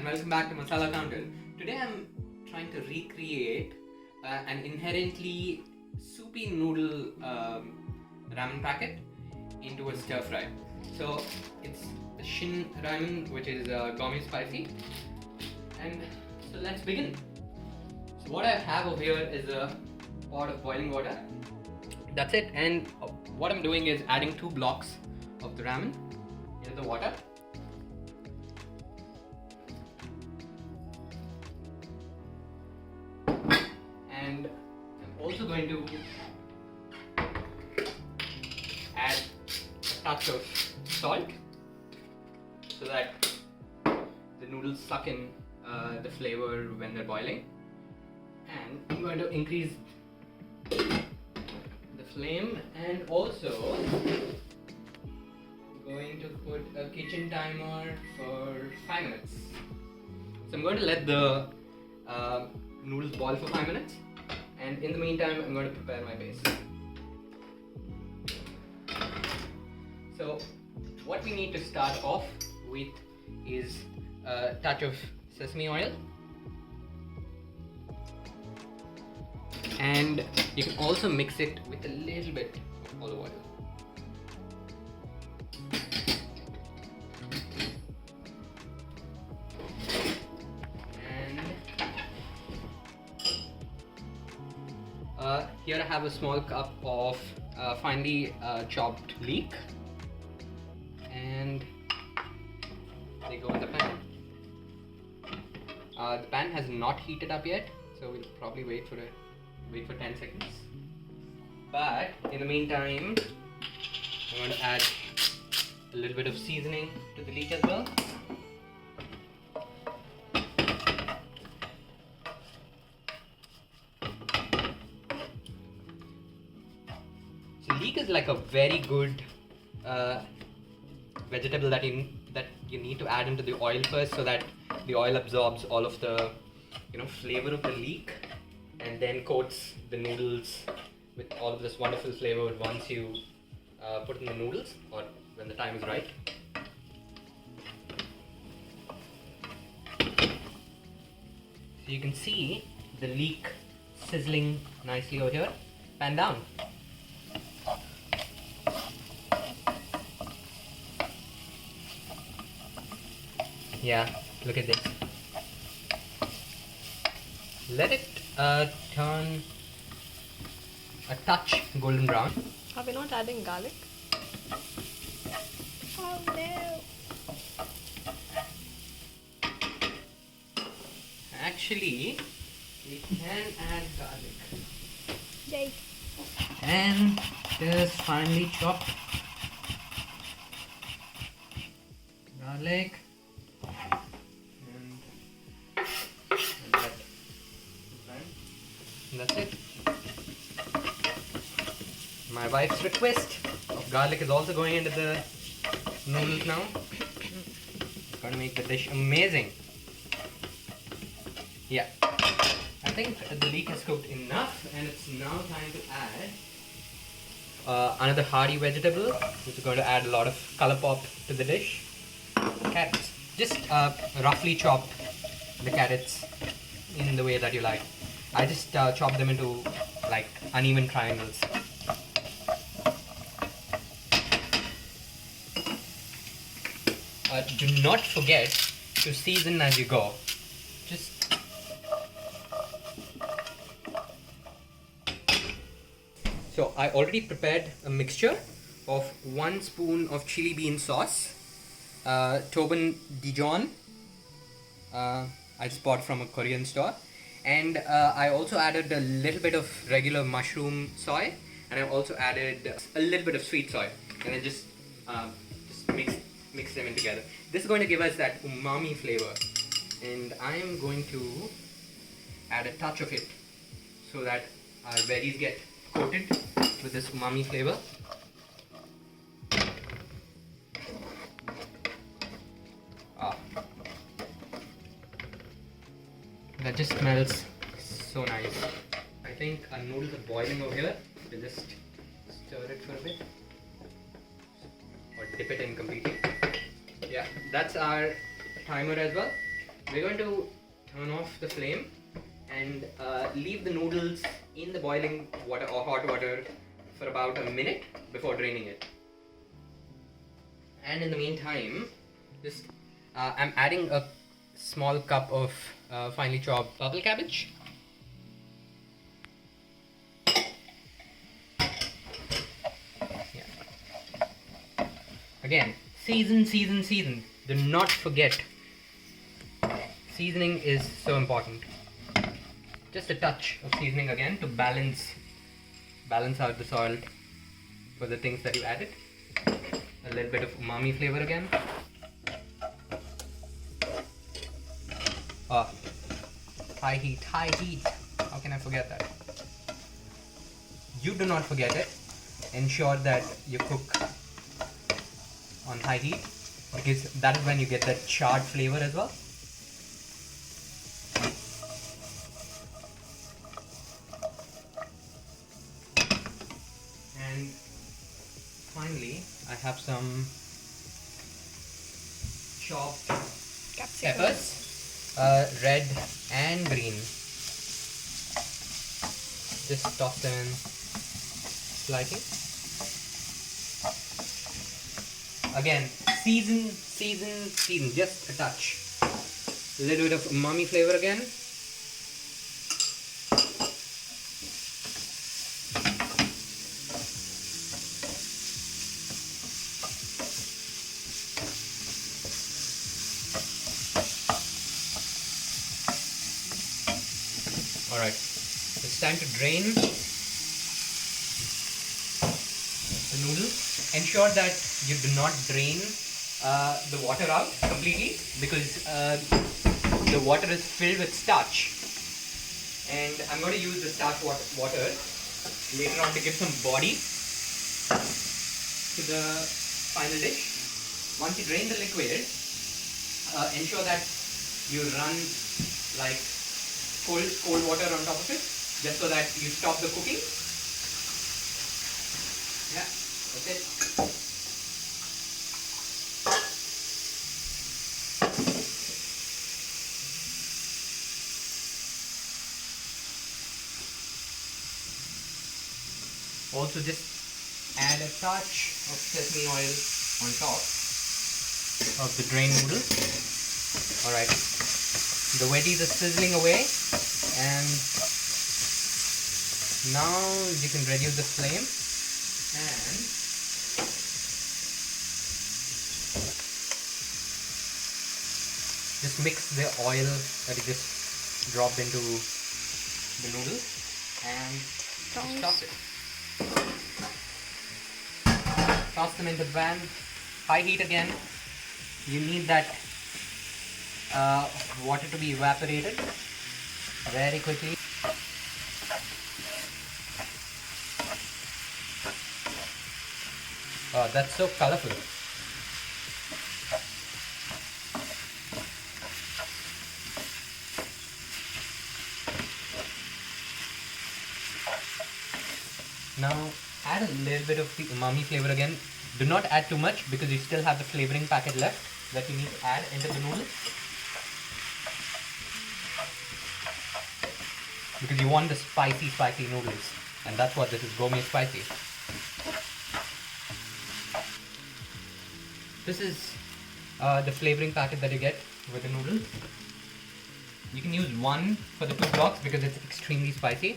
and welcome back to Masala Counter. Today I'm trying to recreate an inherently soupy noodle ramen packet into a stir fry. So it's the Shin Ramyun, which is Gourmet Spicy, and so let's begin. So what I have over here is a pot of boiling water. That's it, and what I'm doing is adding 2 blocks of the ramen into the water. And I'm also going to add a touch of salt so that the noodles suck in the flavor when they're boiling. And I'm going to increase the flame, and also going to put a kitchen timer for 5 minutes. So I'm going to let the noodles boil for 5 minutes, and in the meantime I'm going to prepare my base. So what we need to start off with is a touch of sesame oil, and you can also mix it with a little bit of olive oil. Here I have a small cup of finely chopped leek, and they go in the pan. The pan has not heated up yet, so we'll probably wait for 10 seconds. But in the meantime, I'm going to add a little bit of seasoning to the leek as well. Leek is like a very good vegetable that you need to add into the oil first, so that the oil absorbs all of the flavor of the leek, and then coats the noodles with all of this wonderful flavor once you put in the noodles, or when the time is right. So you can see the leek sizzling nicely over here. Pan down. Yeah, look at this. Let it turn a touch golden brown. Are we not adding garlic? Oh no! Actually, we can add garlic. Yay! And just finely chopped garlic. And that's it. My wife's request of garlic is also going into the noodles now. It's going to make the dish amazing. Yeah, I think the leek has cooked enough, and it's now time to add another hearty vegetable, which is going to add a lot of color pop to the dish. Carrots. Just roughly chop the carrots in the way that you like. I just chop them into like uneven triangles. Do not forget to season as you go. So I already prepared a mixture of 1 spoon of chili bean sauce, Tobin Dijon, I just bought from a Korean store. And I also added a little bit of regular mushroom soy, and I also added a little bit of sweet soy, and then just mix them in together. This is going to give us that umami flavor, and I am going to add a touch of it so that our veggies get coated with this umami flavor. That just smells so nice. I think our noodles are boiling over here. We'll just stir it for a bit, or dip it in completely. Yeah, that's our timer as well. we're going to turn off the flame and leave the noodles in the boiling water or hot water for about a minute before draining it. And in the meantime, just I'm adding a small cup of finely chopped purple cabbage. Yeah. Again, season, season, season. Do not forget. Seasoning is so important. Just a touch of seasoning again to balance out the salt for the things that you added. A little bit of umami flavor again. Oh, high heat, high heat. How can I forget that? You do not forget it. Ensure that you cook on high heat because that is when you get that charred flavor as well. And finally, I have some chopped peppers, red and green. Just toss them in slightly. Again, season, season, season, just a touch. A little bit of umami flavor again. Alright, it's time to drain the noodles. Ensure that you do not drain the water out completely because the water is filled with starch. And I'm going to use the starch water later on to give some body to the final dish. Once you drain the liquid, ensure that you run like cold water on top of it, just so that you stop the cooking. Yeah, that's it. Also, just add a touch of sesame oil on top of the drained noodles. Alright, the veggies are sizzling away, and now you can reduce the flame and just mix the oil that you just dropped into the noodles and just toss it. Toss them into the pan, high heat again. You need that water to be evaporated very quickly. Oh, that's so colorful. Now add a little bit of the umami flavor again. Do not add too much because you still have the flavoring packet left that you need to add into the noodles. Because you want the spicy noodles, and that's what this is, Gourmet Spicy. This is the flavoring packet that you get with the noodles. You can use one for the 2 blocks because it's extremely spicy.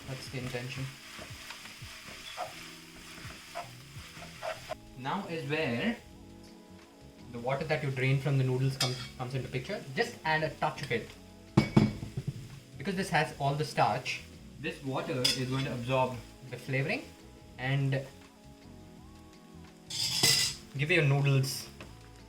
That's the intention. Now is where the water that you drain from the noodles comes into picture. Just add a touch of it. Because this has all the starch, this water is going to absorb the flavoring and give your noodles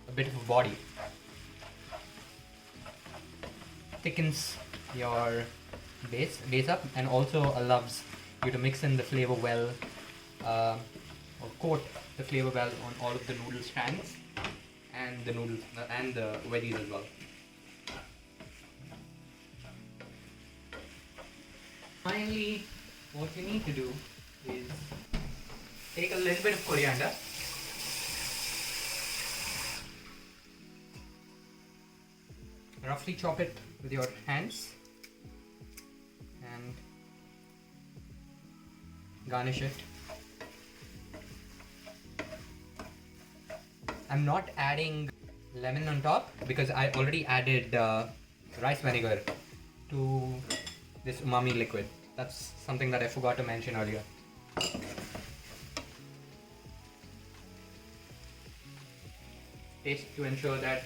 a bit of a body. Thickens your base up, and also allows you to mix in the flavor well, or coat the flavor well on all of the noodle strands and the noodles and the veggies as well. Finally, what you need to do is take a little bit of coriander. Roughly chop it with your hands and garnish it. I'm not adding lemon on top because I already added rice vinegar to this umami liquid. That's something that I forgot to mention earlier. Taste to ensure that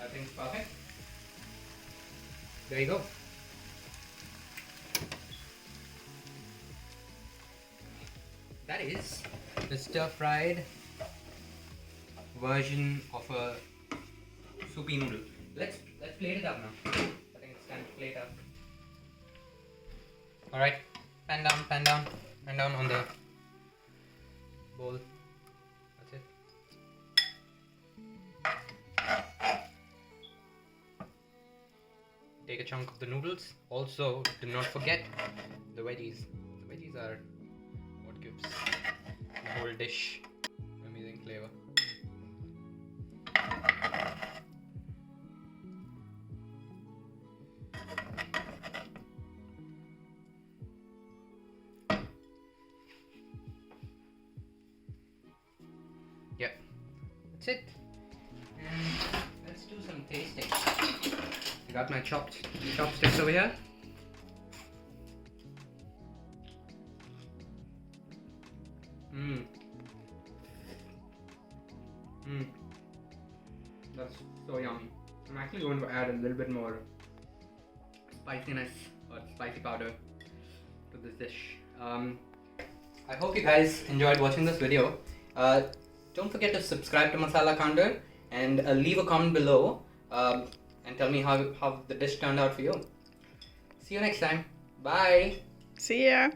everything's perfect. There you go. That is the stir-fried version of a soupy noodle. Let's plate it up now. I think it's time to plate up. All right, pan down on the bowl. That's it. Take a chunk of the noodles. Also, do not forget the veggies. The veggies are what gives the whole dish amazing flavor. Yep, that's it. And let's do some tasting. I got my chopsticks over here. That's so yummy. I'm actually going to add a little bit more spiciness or spicy powder to this dish. I hope you guys enjoyed watching this video. Don't forget to subscribe to Masala Counter and leave a comment below and tell me how the dish turned out for you. See you next time. Bye. See ya.